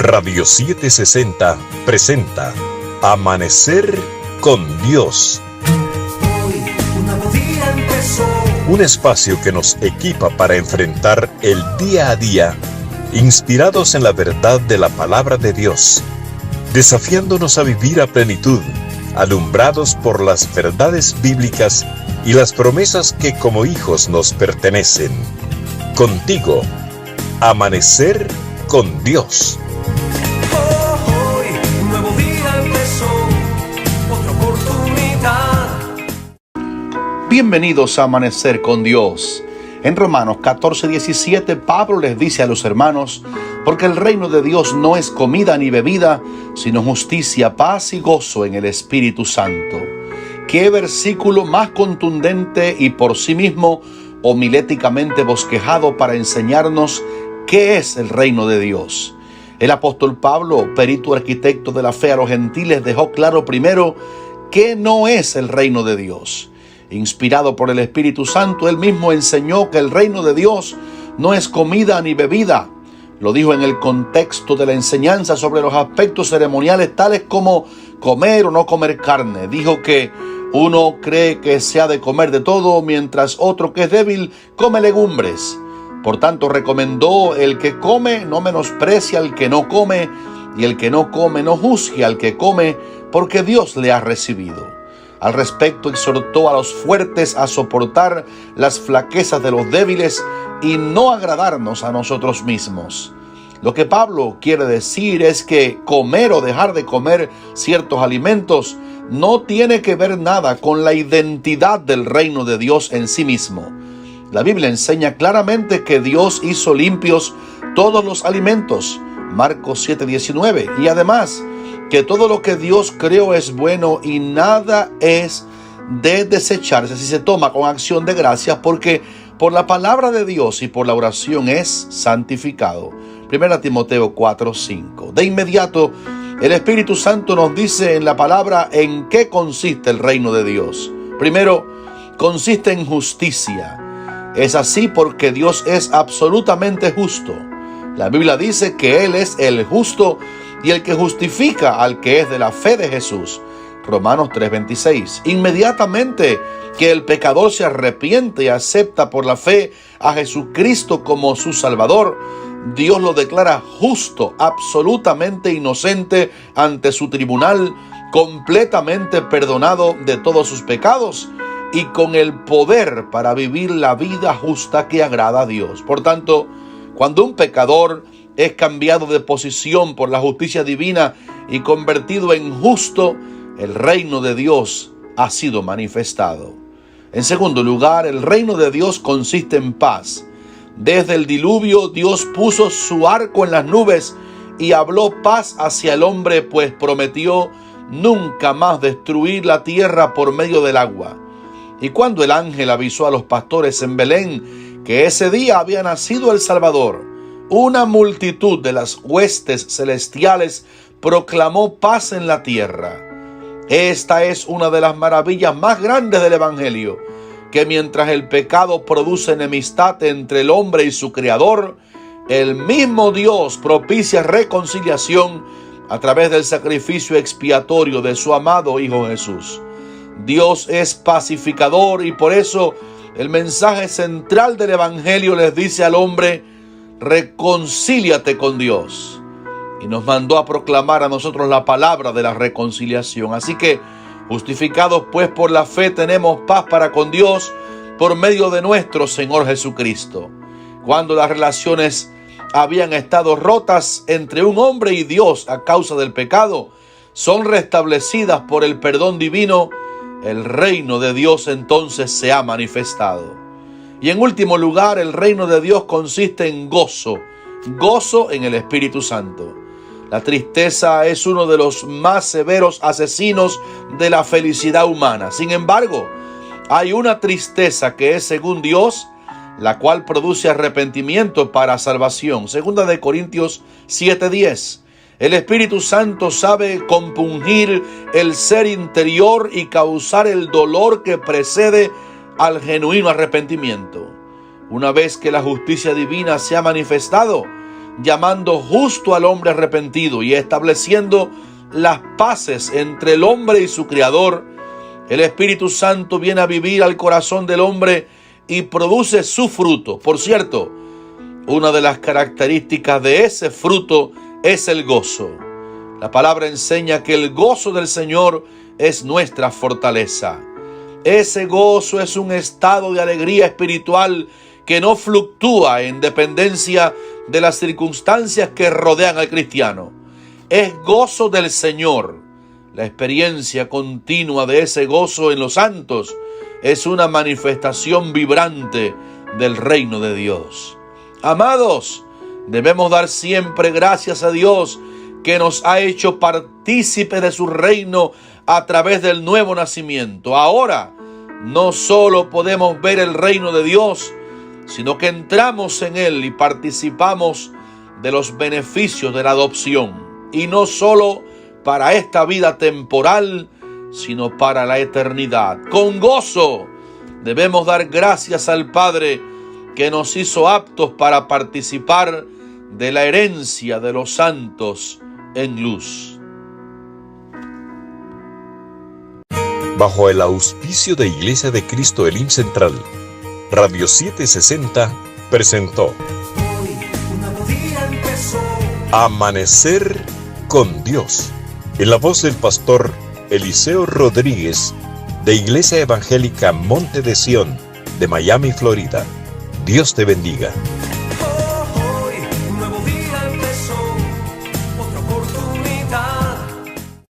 Radio 760 presenta Amanecer con Dios. Hoy un nuevo día empezó. Un espacio que nos equipa para enfrentar el día a día, inspirados en la verdad de la palabra de Dios, desafiándonos a vivir a plenitud, alumbrados por las verdades bíblicas y las promesas que como hijos nos pertenecen. Contigo, Amanecer con Dios. Hoy un nuevo día empezó, otra oportunidad. Bienvenidos a Amanecer con Dios. En Romanos 14:17, Pablo les dice a los hermanos: porque el reino de Dios no es comida ni bebida, sino justicia, paz y gozo en el Espíritu Santo. Qué versículo más contundente y por sí mismo homiléticamente bosquejado para enseñarnos qué es el reino de Dios. El apóstol Pablo, perito arquitecto de la fe a los gentiles, dejó claro primero que no es el reino de Dios. Inspirado por el Espíritu Santo, él mismo enseñó que el reino de Dios no es comida ni bebida. Lo dijo en el contexto de la enseñanza sobre los aspectos ceremoniales tales como comer o no comer carne. Dijo que uno cree que se ha de comer de todo, mientras otro, que es débil, come legumbres. Por tanto, recomendó: el que come no menosprecia al que no come, y el que no come no juzgue al que come, porque Dios le ha recibido. Al respecto, exhortó a los fuertes a soportar las flaquezas de los débiles y no agradarnos a nosotros mismos. Lo que Pablo quiere decir es que comer o dejar de comer ciertos alimentos no tiene que ver nada con la identidad del reino de Dios en sí mismo. La Biblia enseña claramente que Dios hizo limpios todos los alimentos, Marcos 7:19, y además que todo lo que Dios creó es bueno y nada es de desecharse si se toma con acción de gracias, porque por la palabra de Dios y por la oración es santificado. 1 Timoteo 4:5. De inmediato, el Espíritu Santo nos dice en la palabra en qué consiste el reino de Dios. Primero, consiste en justicia. Es así porque Dios es absolutamente justo. La Biblia dice que Él es el justo y el que justifica al que es de la fe de Jesús. Romanos 3:26. Inmediatamente que el pecador se arrepiente y acepta por la fe a Jesucristo como su Salvador, Dios lo declara justo, absolutamente inocente ante su tribunal, completamente perdonado de todos sus pecados y con el poder para vivir la vida justa que agrada a Dios. Por tanto, cuando un pecador es cambiado de posición por la justicia divina y convertido en justo, el reino de Dios ha sido manifestado. En segundo lugar, el reino de Dios consiste en paz. Desde el diluvio, Dios puso su arco en las nubes y habló paz hacia el hombre, pues prometió nunca más destruir la tierra por medio del agua. Y cuando el ángel avisó a los pastores en Belén que ese día había nacido el Salvador, una multitud de las huestes celestiales proclamó paz en la tierra. Esta es una de las maravillas más grandes del Evangelio, que mientras el pecado produce enemistad entre el hombre y su Creador, el mismo Dios propicia reconciliación a través del sacrificio expiatorio de su amado Hijo Jesús. Dios es pacificador y por eso el mensaje central del Evangelio les dice al hombre: reconcíliate con Dios. Y nos mandó a proclamar a nosotros la palabra de la reconciliación. Así que, justificados pues por la fe, tenemos paz para con Dios por medio de nuestro Señor Jesucristo. Cuando las relaciones habían estado rotas entre un hombre y Dios a causa del pecado, son restablecidas por el perdón divino. El reino de Dios entonces se ha manifestado. Y en último lugar, el reino de Dios consiste en gozo en el Espíritu Santo. La tristeza es uno de los más severos asesinos de la felicidad humana. Sin embargo, hay una tristeza que es según Dios, la cual produce arrepentimiento para salvación. 2 Corintios 7:10. El Espíritu Santo sabe compungir el ser interior y causar el dolor que precede al genuino arrepentimiento. Una vez que la justicia divina se ha manifestado, llamando justo al hombre arrepentido y estableciendo las paces entre el hombre y su Creador. El Espíritu Santo viene a vivir al corazón del hombre y produce su fruto. Por cierto, una de las características de ese fruto es el gozo. La palabra enseña que el gozo del Señor es nuestra fortaleza. Ese gozo es un estado de alegría espiritual que no fluctúa en dependencia de las circunstancias que rodean al cristiano. Es gozo del Señor. La experiencia continua de ese gozo en los santos es una manifestación vibrante del reino de Dios. Amados, debemos dar siempre gracias a Dios que nos ha hecho partícipes de su reino a través del nuevo nacimiento. Ahora, no solo podemos ver el reino de Dios, sino que entramos en él y participamos de los beneficios de la adopción. Y no solo para esta vida temporal, sino para la eternidad. Con gozo debemos dar gracias al Padre que nos hizo aptos para participar de la herencia de los santos en luz. Bajo el auspicio de Iglesia de Cristo Elim Central, Radio 760 presentó Hoy un nuevo día empezó. Amanecer con Dios, en la voz del pastor Eliseo Rodríguez, de Iglesia Evangélica Monte de Sión, de Miami, Florida. Dios te bendiga.